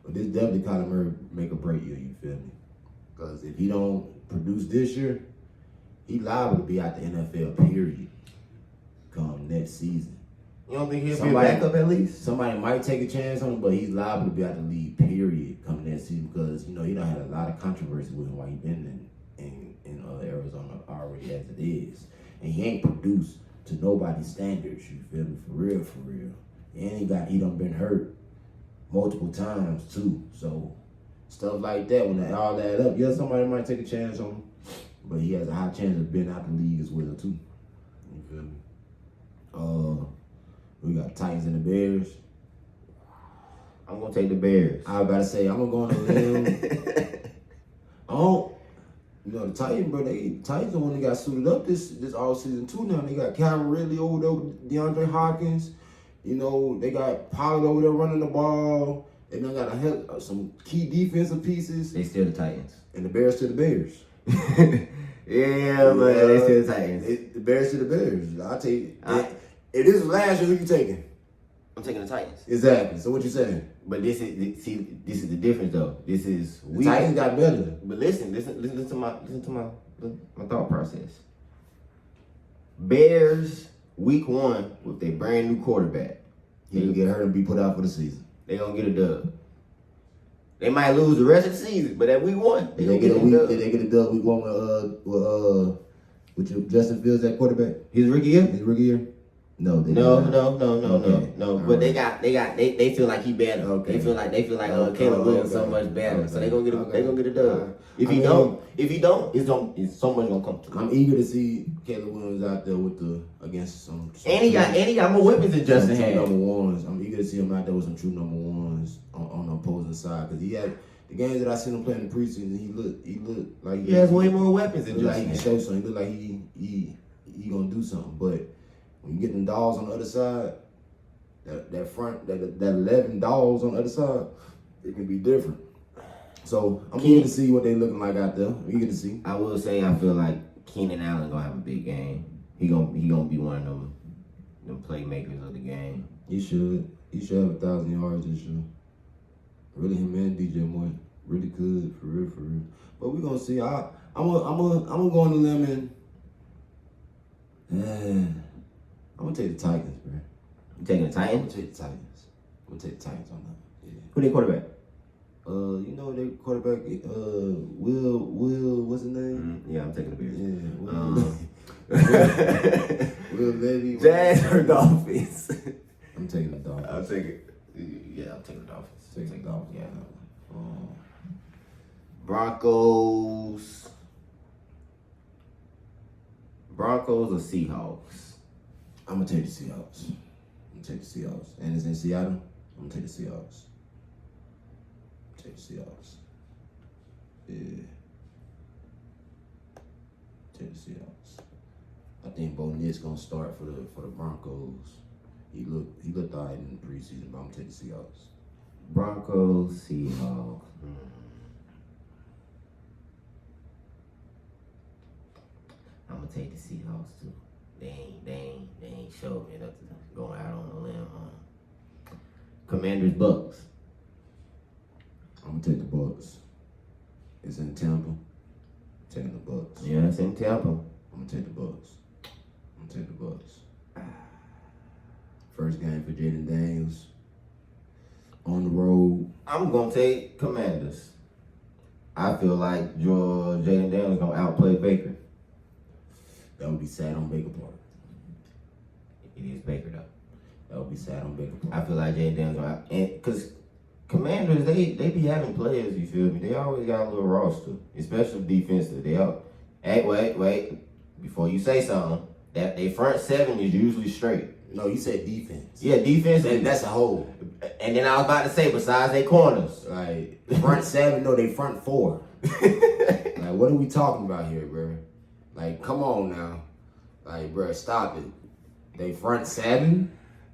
Speaker 1: But this definitely Kyler Murray make or break you. You feel me? Because if he don't produce this year, he liable to be out the NFL. Period. Come next season.
Speaker 2: You don't think he'll be a backup at least?
Speaker 1: Somebody might take a chance on him, but he's liable to be out the league. Period. Coming next season because he done had a lot of controversy with him while he been in Arizona already as it is, and he ain't produced to nobody's standards. You feel me? For real. And he done been hurt multiple times too. So stuff like that, when they all add up, yeah, somebody might take a chance on him, but he has a high chance of being out the league as well too. You feel me? We got Titans and the Bears.
Speaker 2: I'm gonna take the Bears.
Speaker 1: I was about to say I'm gonna go on a limb. The Titans, bro, Titans the one that got suited up this all season too now. They got Calvin Ridley over there with DeAndre Hopkins. They got Pollard over there running the ball. They done got some key defensive pieces.
Speaker 2: They still the Titans.
Speaker 1: And the Bears to the Bears.
Speaker 2: Yeah, but they still the Titans.
Speaker 1: The Bears to the Bears. I'll take it. If this was last year, who you taking?
Speaker 2: I'm taking the Titans.
Speaker 1: Exactly. So what you saying?
Speaker 2: But this is the difference though. This is
Speaker 1: the Titans got better.
Speaker 2: But listen to my thought process. Bears week 1 with their brand new quarterback.
Speaker 1: He can get hurt and be put out for the season.
Speaker 2: They gonna get a dub. They might lose the rest of the season, but at week 1,
Speaker 1: they get a dub. Did they get a dub week 1 with Justin Fields at quarterback?
Speaker 2: His rookie year?
Speaker 1: No.
Speaker 2: Okay. No. But
Speaker 1: right.
Speaker 2: they feel like he better.
Speaker 1: Okay.
Speaker 2: They feel like Caleb Williams so much better.
Speaker 1: Okay.
Speaker 2: So they gonna get a dub. If he don't, it's so much gonna come to him.
Speaker 1: I'm eager to see Caleb Williams out there against some
Speaker 2: and he got more weapons than Justin had.
Speaker 1: Number ones. I'm eager to see him out there with some true number ones on the opposing side because he had the games that I seen him playing in the preseason. He looked like
Speaker 2: he has way more weapons than Justin.
Speaker 1: Like he can show something. He look like he gonna do something, but. When you get them dogs on the other side, that 11 dogs on the other side, it can be different. So I'm eager to see what they looking like out there. I'm eager to see.
Speaker 2: I will say I feel like Keenan Allen gonna have a big game. He gonna be one of them playmakers of the game.
Speaker 1: He should have 1,000 yards this year. Really, him and DJ Moore really good for real. But we gonna see. I'm gonna go on the limb and. I'm gonna take the Titans, bro.
Speaker 2: You taking the Titans?
Speaker 1: I'm gonna take the Titans. I'm gonna take the Titans on that. Yeah.
Speaker 2: Who they quarterback?
Speaker 1: Their quarterback, Will, what's his name?
Speaker 2: Yeah, I'm taking the Bears.
Speaker 1: Yeah, Will Levy.
Speaker 2: Jags or Dolphins?
Speaker 1: I'm taking the Dolphins.
Speaker 2: I'm taking the Dolphins.
Speaker 1: Take the Dolphins.
Speaker 2: Yeah. Broncos or Seahawks?
Speaker 1: I'm gonna take the Seahawks. And it's in Seattle. I'm gonna take the Seahawks. Yeah. Take the Seahawks. I think Bo Nix gonna start for the Broncos. He looked alright in the preseason, but I'm gonna take the Seahawks.
Speaker 2: Broncos, Seahawks. I'm gonna take the Seahawks too. They ain't showed me enough to go out on a limb. Commanders, Bucks.
Speaker 1: I'm gonna take the Bucks. It's in Tampa. Taking the Bucks.
Speaker 2: Yeah, it's in Tampa.
Speaker 1: I'm gonna take the Bucks. First game for Jaden Daniels. On the road.
Speaker 2: I'm gonna take Commanders. I feel like Jaden Daniels gonna outplay Baker.
Speaker 1: That would be sad on Baker part.
Speaker 2: It is Baker though.
Speaker 1: That would be sad on Baker part.
Speaker 2: I feel like Jaden Daniels gonna because Commanders they be having players. You feel me? They always got a little roster, especially defensive. They all. Hey, wait. Before you say something, that they front seven is usually straight.
Speaker 1: No, you said defense.
Speaker 2: Yeah, defense.
Speaker 1: That's a whole.
Speaker 2: And then I was about to say, besides they corners.
Speaker 1: Like, front seven, no, they front four. Like, what are we talking about here, bro? Like, come on now. Like, bro, stop it. They front seven?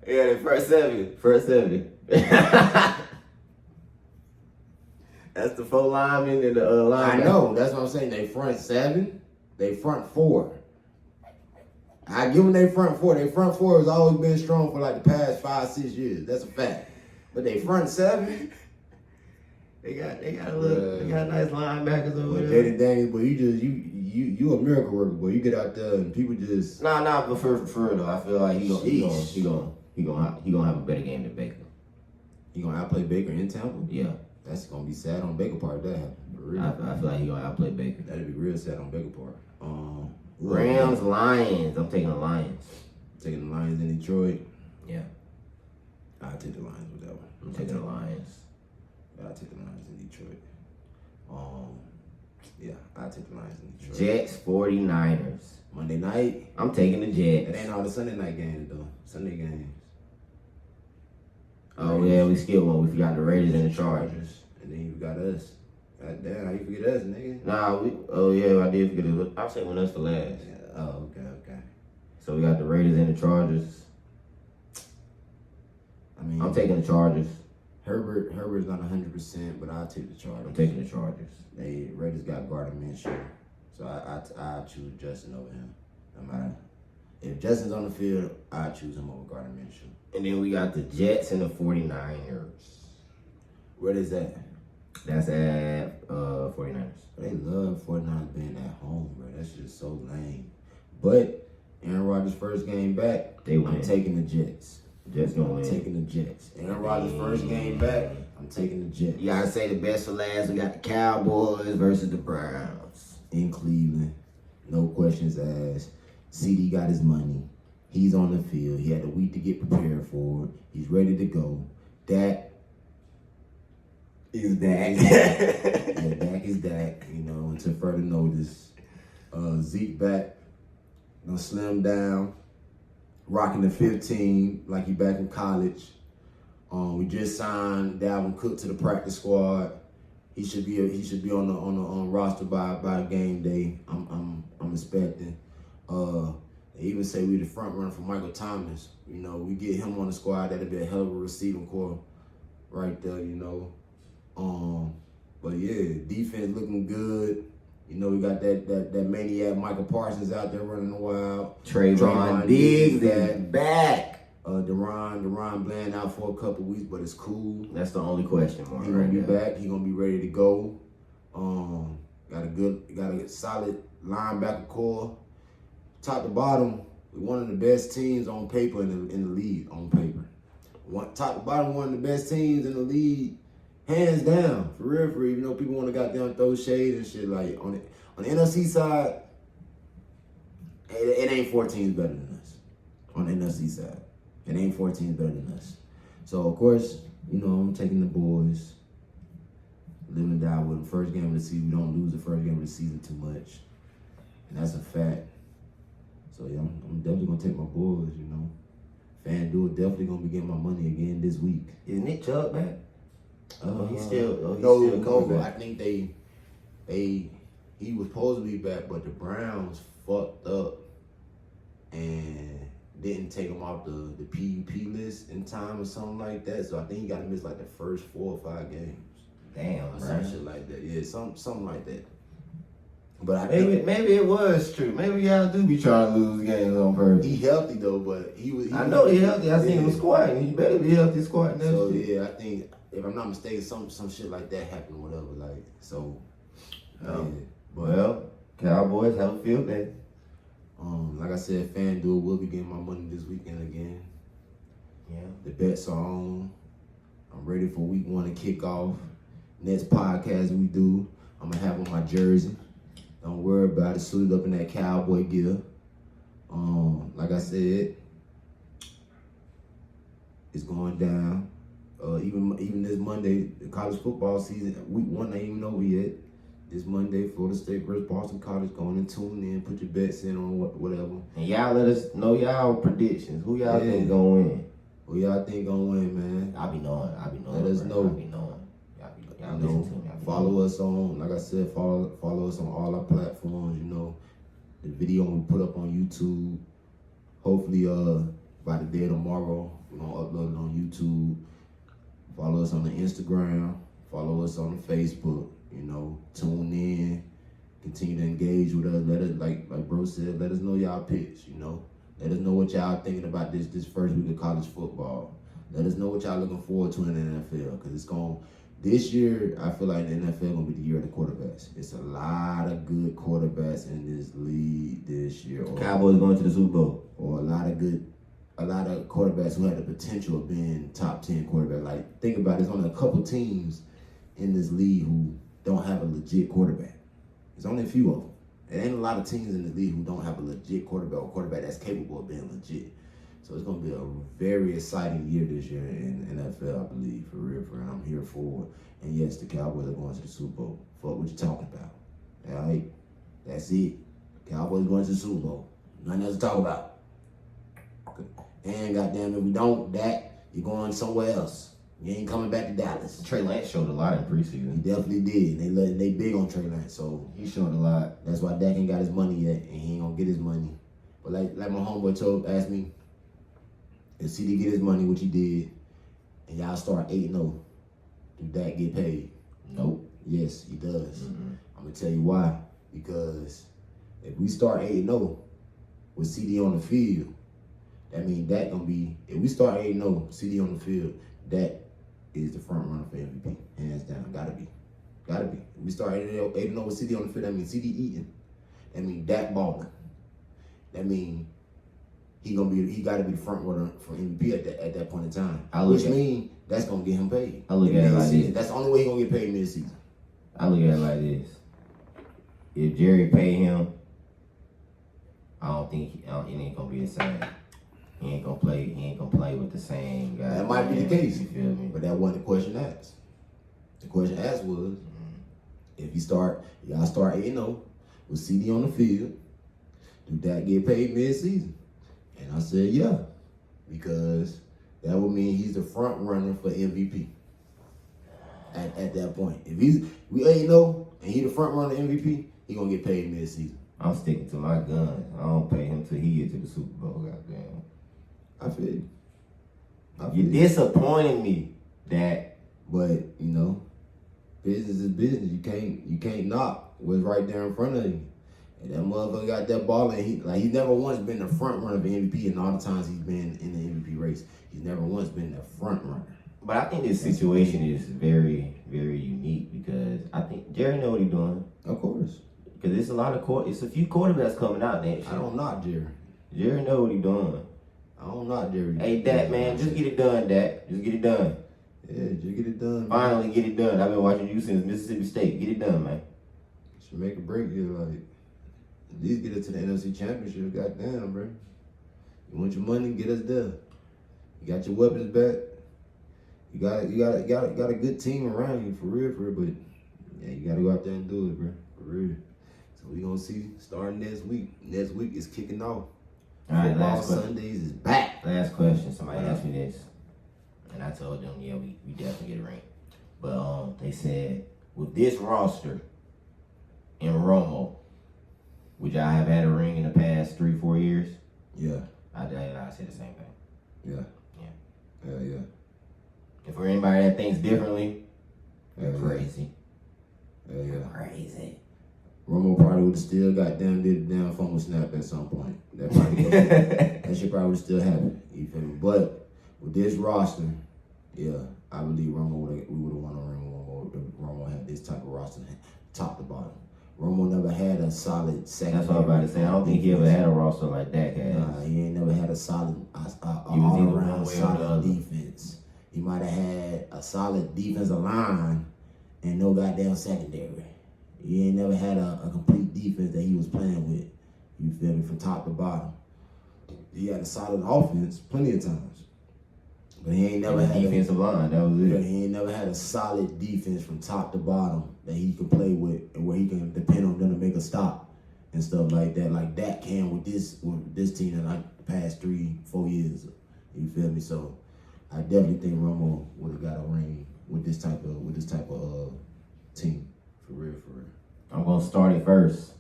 Speaker 2: Yeah, they front seven. That's the 4 linemen and the linebacker.
Speaker 1: I know. That's what I'm saying. They front 7. They front 4. I give them they front 4. They front 4 has always been strong for like the past 5-6 years. That's a fact. But they front 7.
Speaker 2: They got nice linebackers over
Speaker 1: But
Speaker 2: there.
Speaker 1: Jaden Daniels, boy, you a miracle worker, boy. You get out there and people just
Speaker 2: Nah, but for real though, I feel like he gonna have a better game than Baker.
Speaker 1: he gonna outplay Baker in Tampa.
Speaker 2: Yeah,
Speaker 1: That's gonna be sad on Baker part. If that happen. For real.
Speaker 2: I feel like he gonna outplay Baker.
Speaker 1: That'd be real sad on Baker part.
Speaker 2: Rams, Lions. I'm taking the Lions.
Speaker 1: Taking the Lions in Detroit.
Speaker 2: Yeah,
Speaker 1: I'll take the Lions with that one.
Speaker 2: I'm taking the Lions.
Speaker 1: I'll take the Lions in Detroit. Yeah, I'll take the Lions in Detroit.
Speaker 2: Jets, 49ers.
Speaker 1: Monday night.
Speaker 2: I'm taking the
Speaker 1: It
Speaker 2: Jets.
Speaker 1: ain't all the Sunday night games though. Sunday games.
Speaker 2: Oh yeah, we skipped one. We forgot the Raiders and the Chargers.
Speaker 1: And then you got us. God damn, how you forget us, nigga?
Speaker 2: Nah, I did forget it. I was saving us for last.
Speaker 1: Yeah. Oh, okay.
Speaker 2: So we got the Raiders and the Chargers.
Speaker 1: I mean,
Speaker 2: I'm taking the Chargers.
Speaker 1: Herbert's not 100%, but I'll take the Chargers.
Speaker 2: I'm taking the Chargers.
Speaker 1: They Raiders got Gardner Minshew, so I choose Justin over him. No matter if Justin's on the field, I choose him over Gardner Minshew.
Speaker 2: And then we got the Jets and the 49ers.
Speaker 1: Where is that?
Speaker 2: That's at 49ers.
Speaker 1: They love 49ers being at home, bro. That's just so lame. But Aaron Rodgers' first game back,
Speaker 2: They win.
Speaker 1: I'm taking the Jets.
Speaker 2: Jets gonna
Speaker 1: I'm
Speaker 2: win.
Speaker 1: taking the Jets. Aaron Rodgers' first game back, I'm taking the Jets.
Speaker 2: You gotta say the best for last. We got the Cowboys versus the Browns.
Speaker 1: In Cleveland, no questions asked. CD got his money. He's on the field. He had a week to get prepared for it. He's ready to go. Dak is Dak. Yeah, Dak is Dak, until further notice. Zeke back. Gonna slim down. Rocking the 15 like he back in college. We just signed Dalvin Cook to the practice squad. He should be on the roster by game day. I'm expecting. They even say we the front runner for Michael Thomas. We get him on the squad. That'd be a hell of a receiving core right there. But yeah, defense looking good. We got that maniac Michael Parsons out there running the wild.
Speaker 2: Trayvon Diggs is back.
Speaker 1: Deron Bland out for a couple weeks, but it's cool.
Speaker 2: That's the only question mark.
Speaker 1: He gonna be back. He gonna be ready to go. Got a solid linebacker core. Top to bottom, we're one of the best teams on paper in the league. On paper, top to bottom, one of the best teams in the league, hands down. For real. People want to goddamn throw shade and shit. Like on the NFC side, it ain't 4 teams better than us. On the NFC side, it ain't 4 teams better than us. So of course, I'm taking the boys. Live and die with them. First game of the season, we don't lose the first game of the season too much, and that's a fact. So yeah, I'm definitely gonna take my boys. FanDuel definitely gonna be getting my money again this week.
Speaker 2: Is Nick Chubb back? He's still
Speaker 1: No,
Speaker 2: coming
Speaker 1: I
Speaker 2: back.
Speaker 1: think he was supposed to be back, but the Browns fucked up and didn't take him off the PUP list in time or something like that. So I think he got to miss like the first 4 or 5 games.
Speaker 2: Damn,
Speaker 1: Or
Speaker 2: bro.
Speaker 1: some shit like that. Yeah, something like that. But I
Speaker 2: Maybe
Speaker 1: think
Speaker 2: it was true. Maybe y'all do be trying to lose games on purpose.
Speaker 1: he healthy though, but he was.
Speaker 2: I know he healthy. I seen him squatting. He better be healthy squatting. That
Speaker 1: So
Speaker 2: shit.
Speaker 1: yeah, I think if I'm not mistaken, some shit like that happened, whatever. Like so.
Speaker 2: Oh.
Speaker 1: Yeah. But
Speaker 2: Well, Cowboys have a field day.
Speaker 1: like I said, FanDuel will be getting my money this weekend again.
Speaker 2: Yeah.
Speaker 1: The bets are on. I'm ready for week 1 to kick off. Next podcast we do, I'm gonna have on my jersey. Don't worry about it. Suited up in that cowboy gear. Like I said, it's going down. Even this Monday, the college football season, week 1 ain't even over yet. This Monday, Florida State versus Boston College. Go in and tune in, put your bets in on whatever.
Speaker 2: And y'all let us know y'all predictions. Who y'all
Speaker 1: Yeah.
Speaker 2: think gonna win?
Speaker 1: Who y'all think gonna win, man?
Speaker 2: I be knowing.
Speaker 1: Let us
Speaker 2: bro.
Speaker 1: know.
Speaker 2: I be knowing. Y'all
Speaker 1: You know,
Speaker 2: listen to me. I be
Speaker 1: follow
Speaker 2: knowing.
Speaker 1: us on, like I said, follow us on all our platforms. The video we put up on YouTube. Hopefully, by the day of tomorrow, we're gonna upload it on YouTube. Follow us on the Instagram. Follow us on the Facebook. You know, tune in. Continue to engage with us. Let us, like bro said, let us know y'all picks. You know, let us know what y'all thinking about this first week of college football. Let us know what y'all looking forward to in the NFL, because it's going. This year, I feel like the NFL gonna be the year of the quarterbacks. It's a lot of good quarterbacks in this league this year.
Speaker 2: Cowboys going to the Super Bowl.
Speaker 1: Or a lot of quarterbacks who have the potential of being top 10 quarterbacks. Like, think about it, there's only a couple teams in this league who don't have a legit quarterback. There's only a few of them. There ain't a lot of teams in the league who don't have a legit quarterback or quarterback that's capable of being legit. So it's going to be a very exciting year this year in NFL, I believe, for real. And I'm here for it. And yes, the Cowboys are going to the Super Bowl. Fuck what you talking about. All right? That's it. Cowboys going to the Super Bowl. Nothing else to talk about. And goddamn, if we don't, you're going somewhere else. You ain't coming back to Dallas.
Speaker 2: Trey Lance showed a lot in preseason.
Speaker 1: He definitely did. They big on Trey Lance, so
Speaker 2: He showed a lot.
Speaker 1: that's why Dak ain't got his money yet, and he ain't gonna get his money. But like my homeboy asked me, if CD get his money, which he did, and y'all start 8-0, do Dak get paid?
Speaker 2: Nope.
Speaker 1: Yes, he does.
Speaker 2: Mm-hmm.
Speaker 1: I'm gonna tell you why. Because if we start 8-0 with CD on the field, that means Dak gonna be. If we start 8-0, CD on the field, Dak is the front runner for MVP, hands down. Gotta be. If we start 8-0 with CD on the field, that means CD eating. That means Dak balling. That means he gotta be the front runner for MVP at that point in time. Which means that's gonna get him paid.
Speaker 2: I look at it like this.
Speaker 1: That's the only way he gonna get paid mid-season.
Speaker 2: I look at it like this. If Jerry paid him, it ain't gonna be the same. He ain't gonna play with the same guy.
Speaker 1: That might be the case.
Speaker 2: You feel me?
Speaker 1: But that wasn't the question asked. The question asked was, if y'all start 8-0 with CD on the field, do Dak get paid mid-season? And I said, yeah, because that would mean he's the front runner for MVP at that point. If we 8-0 and he the front runner MVP, he gonna get paid mid-season.
Speaker 2: I'm sticking to my guns. I don't pay him till he get to the Super Bowl. Goddamn.
Speaker 1: I feel you.
Speaker 2: You disappointed me, Dak.
Speaker 1: But business is business. You can't knock what's right there in front of you. And that motherfucker got that ball, and he's never once been the front runner of MVP. And all the times he's been in the MVP race, he's never once been the front runner.
Speaker 2: But I think this situation is very, very unique because I think Jerry know what he's doing.
Speaker 1: Of course.
Speaker 2: Because it's a few quarterbacks coming out next year.
Speaker 1: I don't knock Jerry.
Speaker 2: Jerry know what he's doing.
Speaker 1: I don't knock Jerry.
Speaker 2: Hey, Dak, man, just get it done, Dak. Just get it done.
Speaker 1: Yeah, just get it done.
Speaker 2: Finally, get it done. I've been watching you since Mississippi State. Get it done, man.
Speaker 1: Should make a break here, like at least get us to the NFC Championship. Goddamn, bro. You want your money? Get us there. You got your weapons back. You got a good team around you for real. But yeah, you gotta go out there and do it, bro, for real. So we gonna see starting next week. Next week is kicking off.
Speaker 2: All right,
Speaker 1: Football
Speaker 2: last question.
Speaker 1: Sundays is back.
Speaker 2: Last question. Somebody asked me this, and I told them, yeah, we definitely get a ring. But they said, with this roster and Romo, would y'all have had a ring in the past 3-4 years?
Speaker 1: Yeah.
Speaker 2: I said the same thing.
Speaker 1: Yeah. Yeah.
Speaker 2: And for anybody that thinks differently,
Speaker 1: Yeah.
Speaker 2: crazy.
Speaker 1: Yeah.
Speaker 2: Crazy.
Speaker 1: Romo probably would have still got down, did the damn fumble snap at some point. That probably that shit probably would still happen. You feel me? But with this roster, yeah, I believe we would have won a ring if Romo had this type of roster, top to bottom. Romo never had a solid second.
Speaker 2: That's what I'm about to say. I don't think he ever had a roster like that, guys.
Speaker 1: Nah, he ain't never had a solid,
Speaker 2: He was either one
Speaker 1: all-around
Speaker 2: way or the
Speaker 1: solid
Speaker 2: other.
Speaker 1: defense. He might have had a solid defensive line and no goddamn secondary. He ain't never had a complete defense that he was playing with. You feel me? From top to bottom. He had a solid offense plenty of times. But he ain't never had
Speaker 2: defensive line. That was
Speaker 1: but
Speaker 2: it.
Speaker 1: he ain't never had a solid defense from top to bottom that he could play with and where he can depend on them to make a stop and stuff like that. Like that can with this team in like the past 3-4 years. You feel me? So I definitely think Romo would have got a ring with this type of team. For real.
Speaker 2: I'm going to start it first.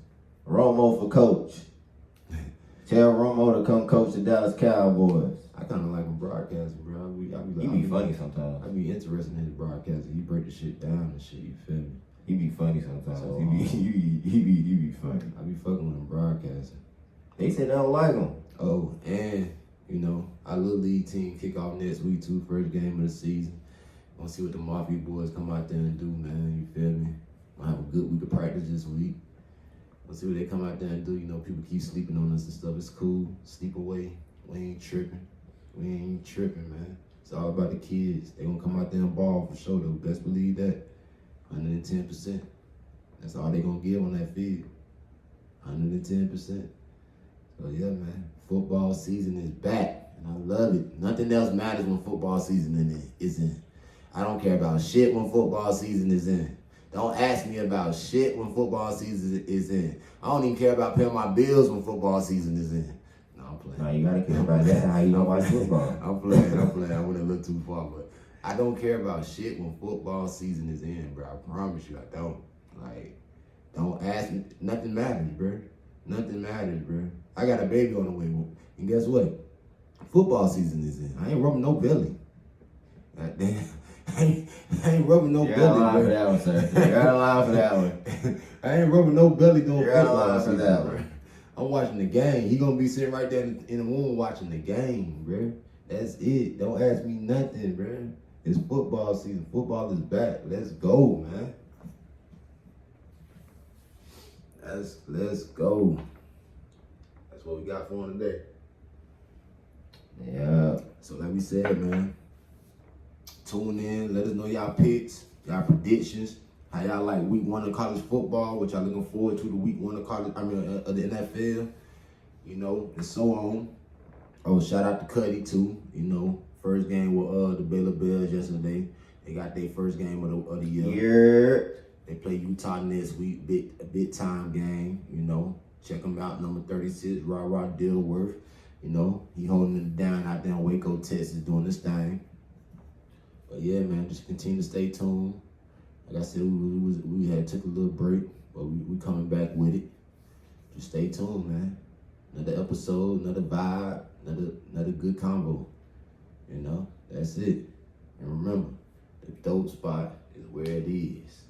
Speaker 2: Romo for coach. Tell Romo to come coach the Dallas Cowboys.
Speaker 1: I kind of like him broadcasting, bro. I be
Speaker 2: He be funny sometimes.
Speaker 1: I be interested in his broadcast. He break the shit down and shit. You feel me?
Speaker 2: He be funny sometimes.
Speaker 1: So,
Speaker 2: He be funny.
Speaker 1: I be fucking with him broadcasting.
Speaker 2: They said they don't like him.
Speaker 1: Oh, and you know, our little league team kick off next week too. First game of the season. Gonna see what the Mafia boys come out there and do, man. You feel me? Gonna have a good week of practice this week. Gonna see what they come out there and do. You know, people keep sleeping on us and stuff. It's cool. Sleep away. We ain't tripping. We ain't tripping, man. It's all about the kids. They gonna come out there and ball for sure, though. Best believe that. 110%. That's all they gonna give on that field. 110%. So yeah, man. Football season is back, and I love it. Nothing else matters when football season is in. I don't care about shit when football season is in. Don't ask me about shit when football season is in. I don't even care about paying my bills when football season is in. No, I'm playing.
Speaker 2: No, you gotta care about that. How you don't watch football?
Speaker 1: I'm playing. I went a little too far, but I don't care about shit when football season is in, bro. I promise you, I don't. Like, don't ask me. Nothing matters, bro. Nothing matters, bro. I got a baby on the way, and guess what? Football season is in. I ain't rubbing no belly. God damn. I ain't rubbing no
Speaker 2: You
Speaker 1: belly,
Speaker 2: gotta lie
Speaker 1: bro.
Speaker 2: for that one, sir. You gotta lie for that one.
Speaker 1: I ain't rubbing no belly doing
Speaker 2: You gotta
Speaker 1: football
Speaker 2: lie for
Speaker 1: season,
Speaker 2: that
Speaker 1: bro.
Speaker 2: one.
Speaker 1: I'm watching the game. He gonna be sitting right there in the room watching the game, bro. That's it. Don't ask me nothing, bro. It's football season. Football is back. Let's go, man. Let's go. That's what we got for him today.
Speaker 2: Yeah.
Speaker 1: So like we said, man, tune in. Let us know y'all picks, y'all predictions, how y'all like week 1 of college football, what y'all looking forward to the week 1 of college. Of the NFL, you know, and so on. Oh, shout out to Cuddy too. You know, first game with the Baylor Bears yesterday. They got their first game of the year.
Speaker 2: Yeah.
Speaker 1: They play Utah next week, a big time game. You know, check them out. Number 36, Rod Dilworth. You know, he holding it down out there in Waco, Texas, doing this thing. But yeah, man, just continue to stay tuned. Like I said, we had took a little break, but we coming back with it. Just stay tuned, man. Another episode, another vibe, another good combo. You know, that's it. And remember, the dope spot is where it is.